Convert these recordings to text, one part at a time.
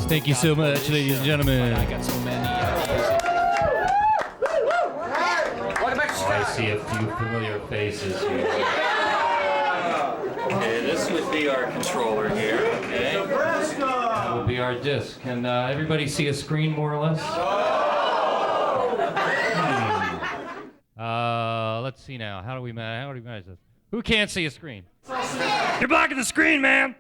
Thank you so much, ladies and gentlemen. I got so many. I see a few familiar faces here. Okay, this would be our controller here. Okay. That would be our disc. Can everybody see a screen more or less? Let's see now. How do we manage this? Who can't see a screen? You're blocking the screen, man!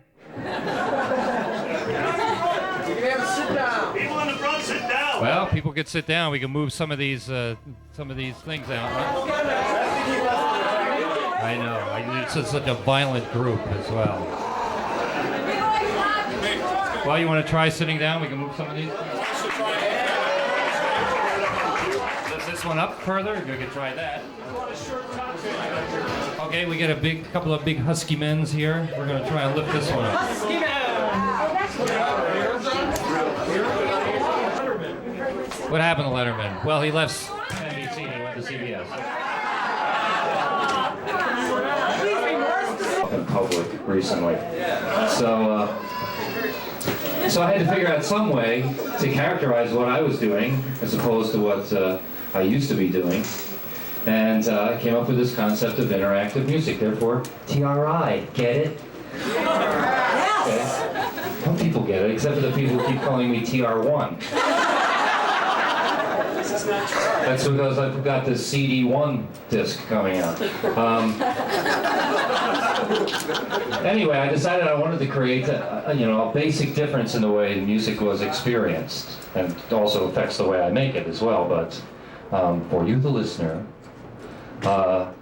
People in the front, sit down. Well, people can sit down. We can move some of these things out. I know. It's such a violent group as well. Well, you want to try sitting down? We can move some of these. Lift this one up further. You can try that. Okay, we get a couple of big husky men's here. We're going to try and lift this one up. Husky men. What happened to Letterman? Well, he left NBC and he went to CBS. In public recently. So I had to figure out some way to characterize what I was doing as opposed to what I used to be doing. And I came up with this concept of interactive music, therefore TRI. Get it? Okay. Some people get it, except for the people who keep calling me TR1. That's because I've got this CD1 disc coming out. Anyway, I decided I wanted to create a basic difference in the way music was experienced, and it also affects the way I make it as well. But for you, the listener, a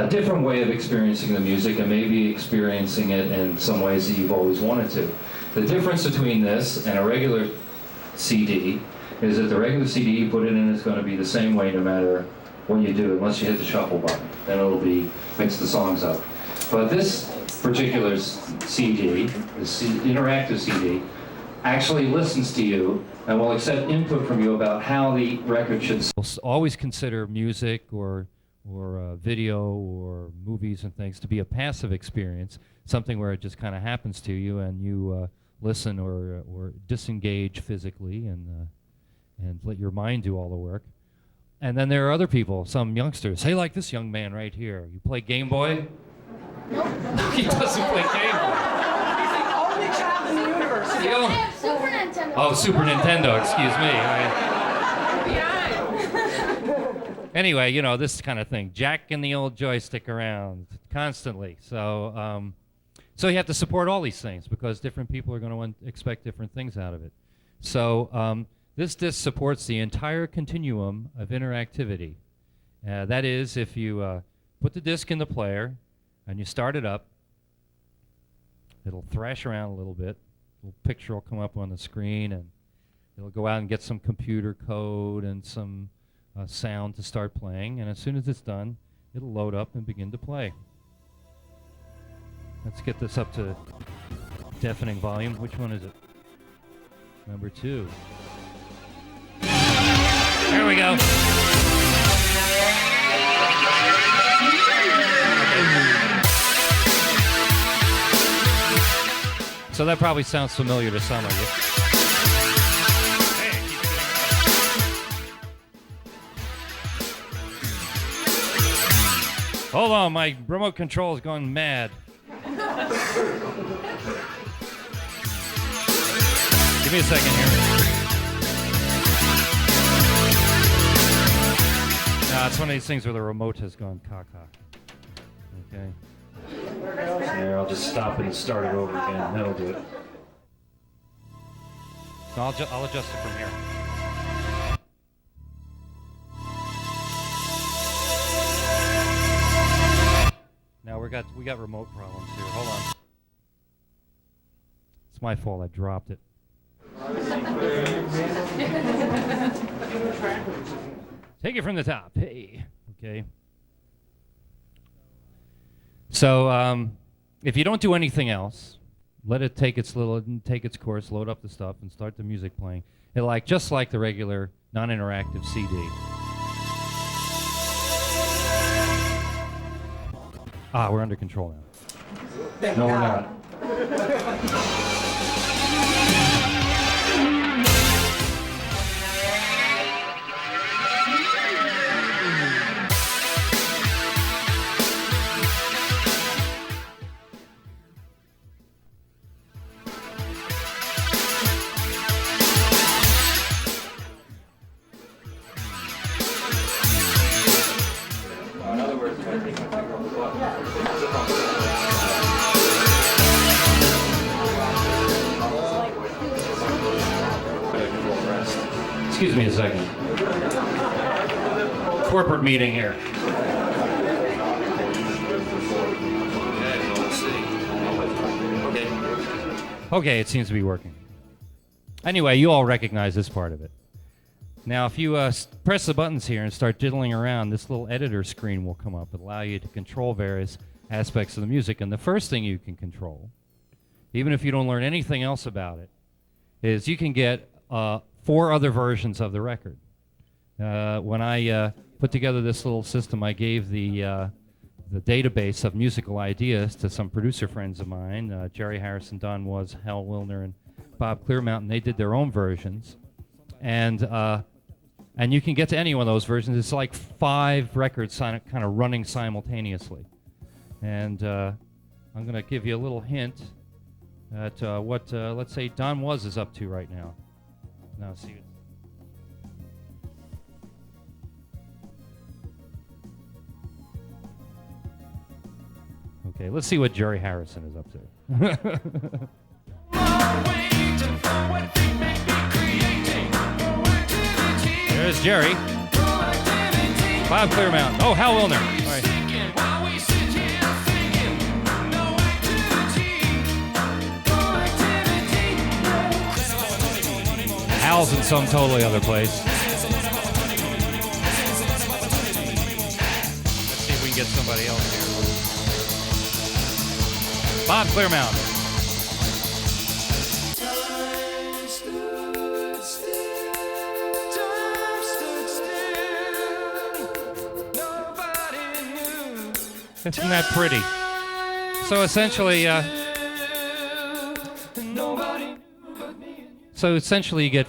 different way of experiencing the music, and maybe experiencing it in some ways that you've always wanted to. The difference between this and a regular CD is that the regular CD you put it in is going to be the same way no matter what you do, unless you hit the shuffle button. Then it'll mix the songs up. But this particular CD, this interactive CD, actually listens to you and will accept input from you about how the record should. Always consider music or video or movies and things to be a passive experience, something where it just kind of happens to you and you listen or disengage physically and let your mind do all the work. And then there are other people, some youngsters. Hey, like this young man right here. You play Game Boy? Nope. He doesn't play Game Boy. He's the only child in the universe. Super Nintendo. Oh, Super Nintendo, excuse me. Anyway, this kind of thing. Jacking the old joystick around constantly. So you have to support all these things because different people are going to expect different things out of it. So this disc supports the entire continuum of interactivity. That is, if you put the disc in the player and you start it up, it'll thrash around a little bit. A little picture will come up on the screen, and it'll go out and get some computer code and some sound to start playing. And as soon as it's done, it'll load up and begin to play. Let's get this up to deafening volume. Which one is it? Number 2. There we go. So that probably sounds familiar to some of you. Hold on, my remote control is going mad. Give me a second here. No, it's one of these things where the remote has gone caca. Okay. There, I'll just stop it and start it over again. That'll do it. So I'll adjust it from here. Now we got remote problems here. Hold on. It's my fault. I dropped it. Take it from the top. Hey. Okay. So if you don't do anything else, let it take its course, load up the stuff, and start the music playing. It'll just like the regular non-interactive CD. We're under control now. No, we're not. Excuse me a second. Corporate meeting here. Okay, it seems to be working. Anyway, you all recognize this part of it. Now, if you press the buttons here and start diddling around, this little editor screen will come up. It'll allow you to control various aspects of the music. And the first thing you can control, even if you don't learn anything else about it, is you can get 4 other versions of the record. When I put together this little system, I gave the database of musical ideas to some producer friends of mine, Jerry Harrison, Don Was, Hal Wilner, and Bob Clearmountain. They did their own versions. And you can get to any one of those versions. It's like 5 records kind of running simultaneously. And I'm going to give you a little hint at what, let's say, Don Was is up to right now. Now, see. Okay, let's see what Jerry Harrison is up to. There's Jerry. Bob Clearmountain. Oh, Hal Wilner. All right. Hal's in some totally other place. Let's see if we can get somebody else here. Bob Clearmountain. Isn't that pretty? So essentially, you get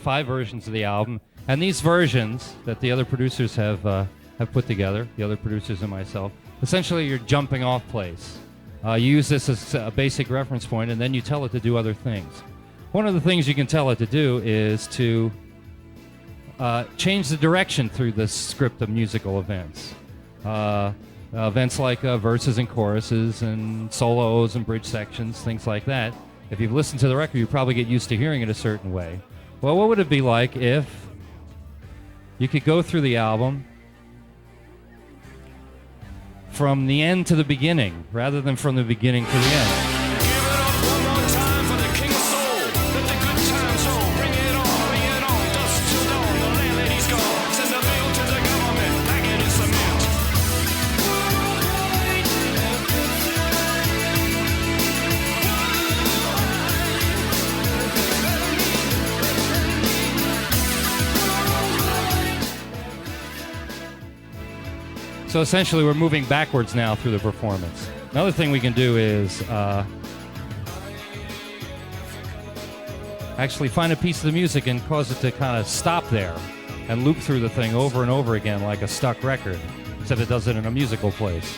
5 versions of the album, and these versions that the other producers have put together, the other producers and myself, essentially your jumping off place. You use this as a basic reference point, and then you tell it to do other things. One of the things you can tell it to do is to change the direction through the script of musical events. Events like verses and choruses and solos and bridge sections, things like that. If you've listened to the record, you probably get used to hearing it a certain way. Well, what would it be like if you could go through the album from the end to the beginning, rather than from the beginning to the end? So essentially, we're moving backwards now through the performance. Another thing we can do is actually find a piece of the music and cause it to kind of stop there and loop through the thing over and over again like a stuck record, except it does it in a musical place.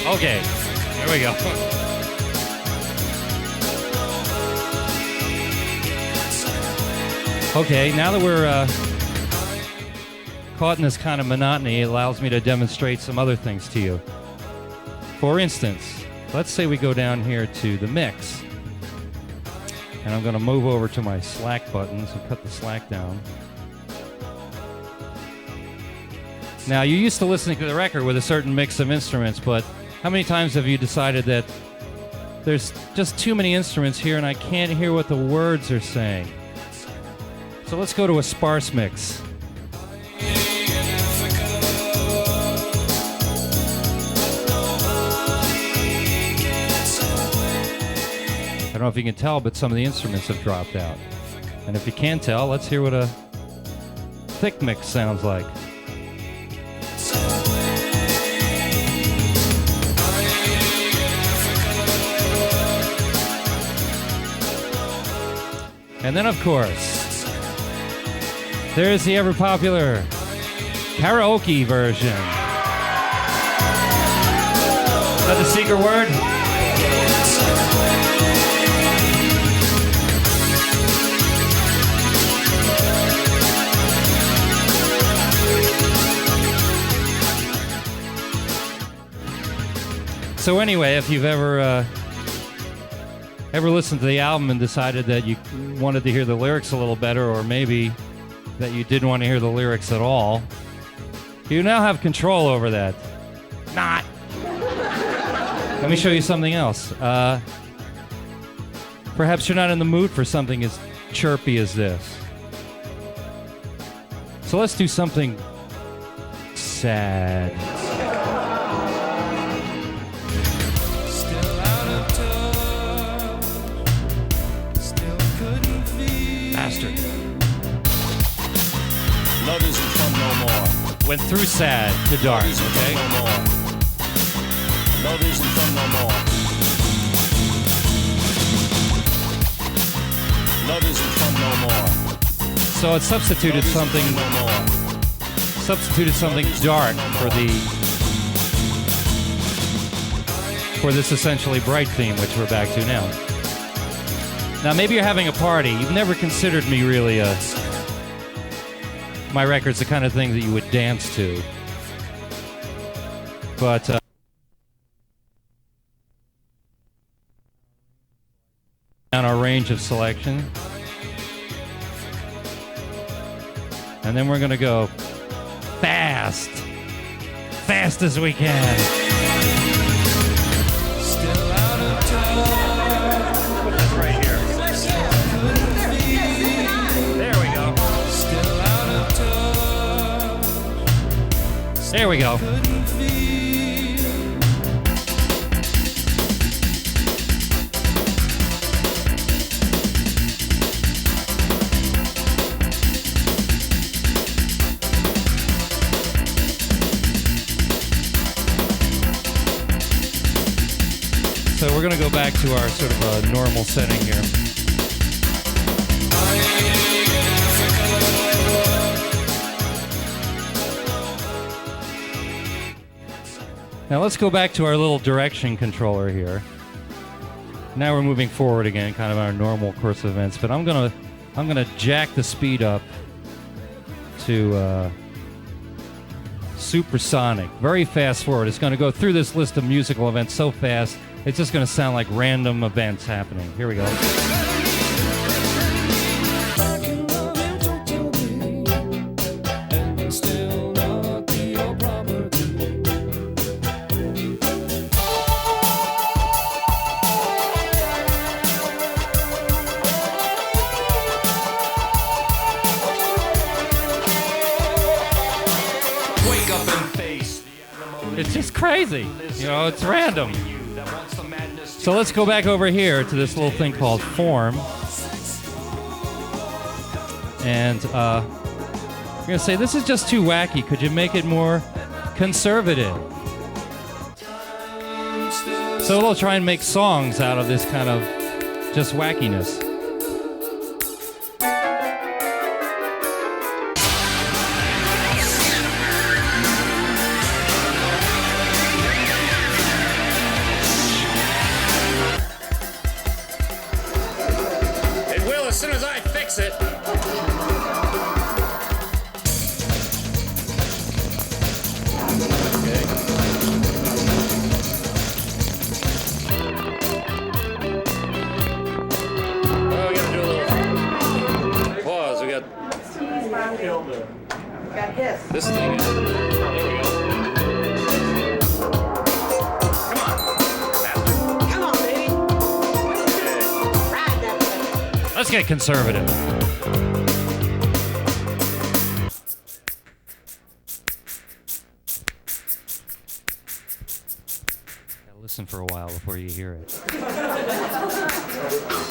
Okay, there we go. Okay, now that we're caught in this kind of monotony, it allows me to demonstrate some other things to you. For instance, let's say we go down here to the mix, and I'm going to move over to my slack buttons and cut the slack down. Now, you're used to listening to the record with a certain mix of instruments, but how many times have you decided that there's just too many instruments here and I can't hear what the words are saying? So let's go to a sparse mix. I don't know if you can tell, but some of the instruments have dropped out. And if you can't tell, let's hear what a thick mix sounds like. And then, of course, there's the ever-popular karaoke version. Is that the secret word? So anyway, if you've ever listened to the album and decided that you wanted to hear the lyrics a little better, or maybe that you didn't want to hear the lyrics at all, you now have control over that. Not. Let me show you something else. Perhaps you're not in the mood for something as chirpy as this. So let's do something sad. Bastard. Love isn't fun no more. Went through sad to dark, Love isn't okay? fun no more. Love isn't fun no more. Love isn't fun no more. So it substituted something dark for this essentially bright theme, which we're back to now. Now, maybe you're having a party. You've never considered me really my record's the kind of thing that you would dance to. But on our range of selection. And then we're going to go fast as we can. Still out of touch. Put this right here. There we go. Still out of touch. There we go. Couldn't feel. So we're going to go back to our sort of normal setting here. Now let's go back to our little direction controller here. Now we're moving forward again, kind of our normal course of events, but I'm gonna jack the speed up to supersonic, very fast forward. It's going to go through this list of musical events so fast, it's just going to sound like random events happening. Here we go. It's just crazy. You know, it's random. So let's go back over here to this little thing called form. And we're going to say, this is just too wacky. Could you make it more conservative? So we'll try and make songs out of this kind of just wackiness. As soon as I fix it. Well, we gotta do a little pause. We got this thing. There we go. Come on, baby. Ride that way. Let's get conservative. Listen for a while before you hear it.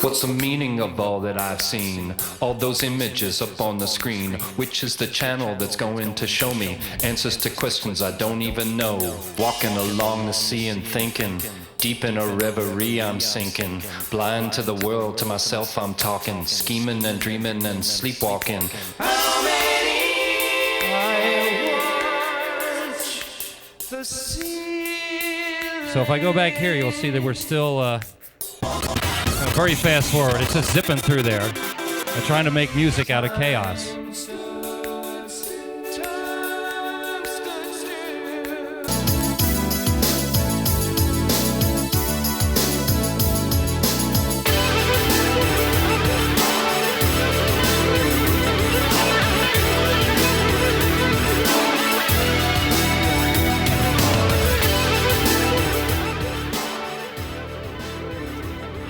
What's the meaning of all that I've seen? All those images up on the screen. Which is the channel that's going to show me answers to questions I don't even know? Walking along the sea and thinking, Deep in a reverie I'm sinking, blind to the world, to myself I'm talking, scheming and dreaming and sleepwalking. How many I watch the sea. So if I go back here, you'll see that we're still very fast forward. It's just zipping through there. I'm trying to make music out of chaos.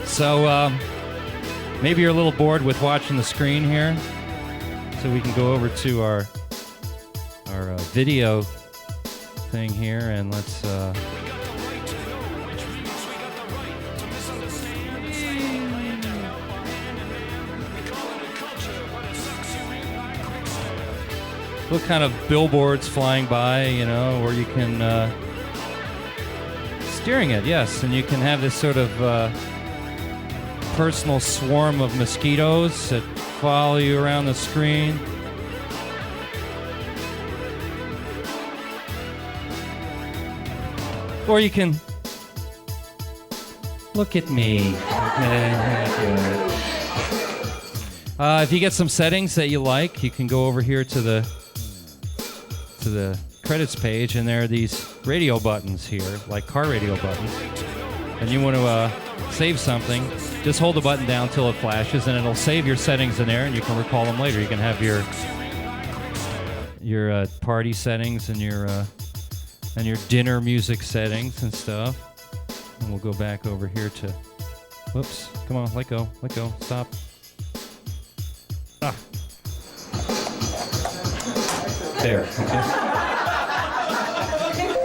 So maybe you're a little bored with watching the screen here, so we can go over to our video thing here, and let's look, kind of billboards flying by, you know, or you can steering it, yes, and you can have this sort of personal swarm of mosquitoes that follow you around the screen. Or you can look at me. If you get some settings that you like, you can go over here to the credits page, and there are these radio buttons here, like car radio buttons. And you want to save something, just hold the button down till it flashes, and it'll save your settings in there, and you can recall them later. You can have your party settings and your dinner music settings and stuff. And we'll go back over here to, whoops, come on, let go, stop. Ah. There, okay.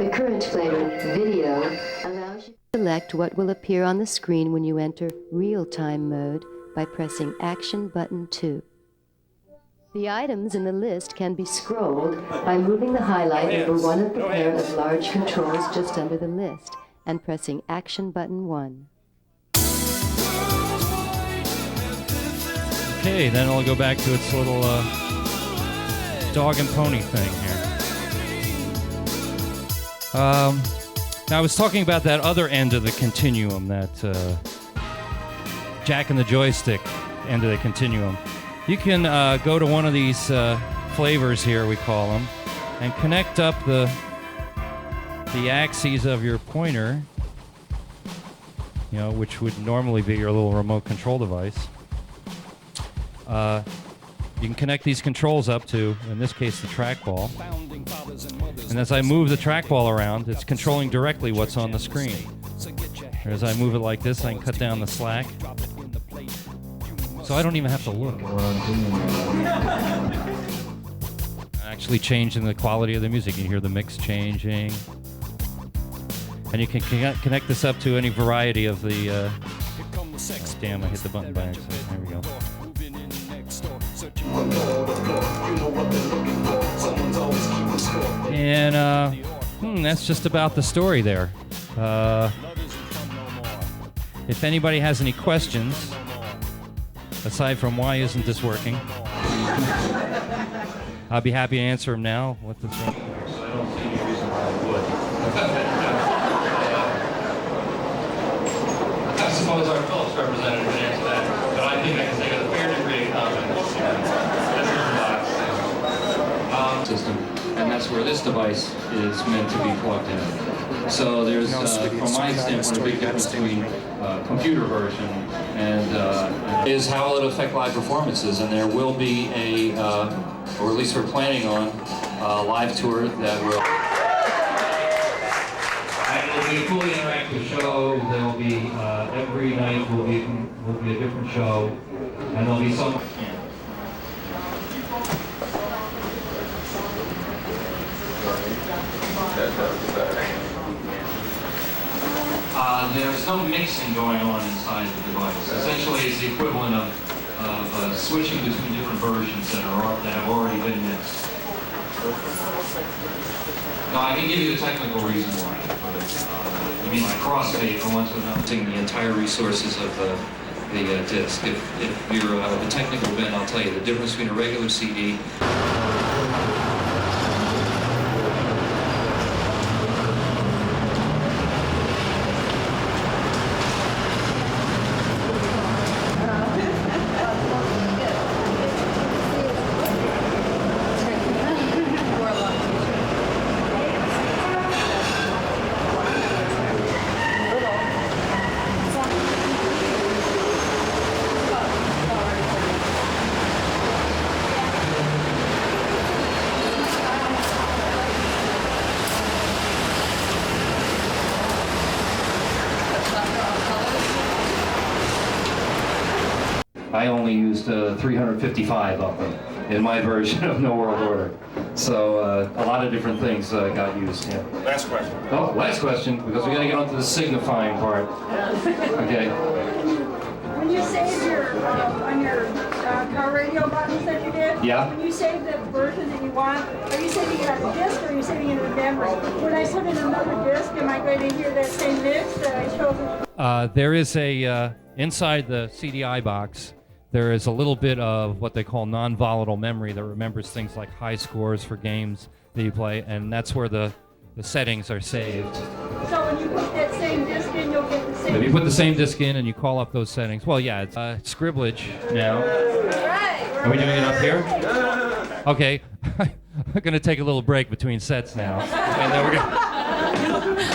The current flavor, video, allows you to select what will appear on the screen when you enter real-time mode by pressing Action button 2. The items in the list can be scrolled by moving the highlight over one of the pair of large controls just under the list and pressing Action button 1. Okay, then I'll go back to its little dog and pony thing here. Now I was talking about that other end of the continuum, that Jack and the Joystick end of the continuum. You can go to one of these flavors here, we call them, and connect up the axes of your pointer, you know, which would normally be your little remote control device. You can connect these controls up to, in this case, the trackball. And as I move the trackball around, it's controlling directly what's on the screen. Or as I move it like this, I can cut down the slack. So I don't even have to look. Actually changing the quality of the music. You hear the mix changing. And you can connect this up to any variety of the... damn, I hit the button by accident. There we go. And that's just about the story there. If anybody has any questions, aside from why isn't this working, I'll be happy to answer them now. What the fuck? I don't see any reason why I would. I suppose our Phillips representative would answer that, but I think I can take a fair degree of confidence. System, and that's where this device is meant to be plugged in. So there's, from my standpoint, a big difference between computer version and is how will it affect live performances. And there will be a, or at least we're planning on, a live tour that will. It'll be a fully interactive show. There'll be every night will be a different show, and there'll be some. There's no mixing going on inside the device. Essentially, it's the equivalent of switching between different versions that have already been mixed. Now, I can give you the technical reason why, but I mean, like crossfade for ones without taking the entire resources of the disc. If you're a technical bent, I'll tell you the difference between a regular CD. I only used 355 of them in my version of No World Order. So a lot of different things got used. Yeah. Last question. Oh, last question, because we got to get on to the signifying part. Okay. When you saved your, on your car radio buttons that you did, Yeah. when you save the version that you want, are you saving it on the disc or are you saving it in the memory? When I put in another disc, am I going to hear that same mix that I chose? There is a, inside the CDI box, there is a little bit of what they call non-volatile memory that remembers things like high scores for games that you play, and that's where the settings are saved. So when you put that same disc in, you'll get the same. If you put the same disc in and you call up those settings, well, yeah, it's scribblage now. Right. Are we doing it up here? Okay, we're going to take a little break between sets now, and then we're going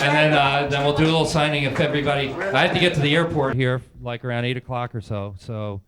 and then we'll do a little signing if everybody. I have to get to the airport here like around 8 o'clock or so. So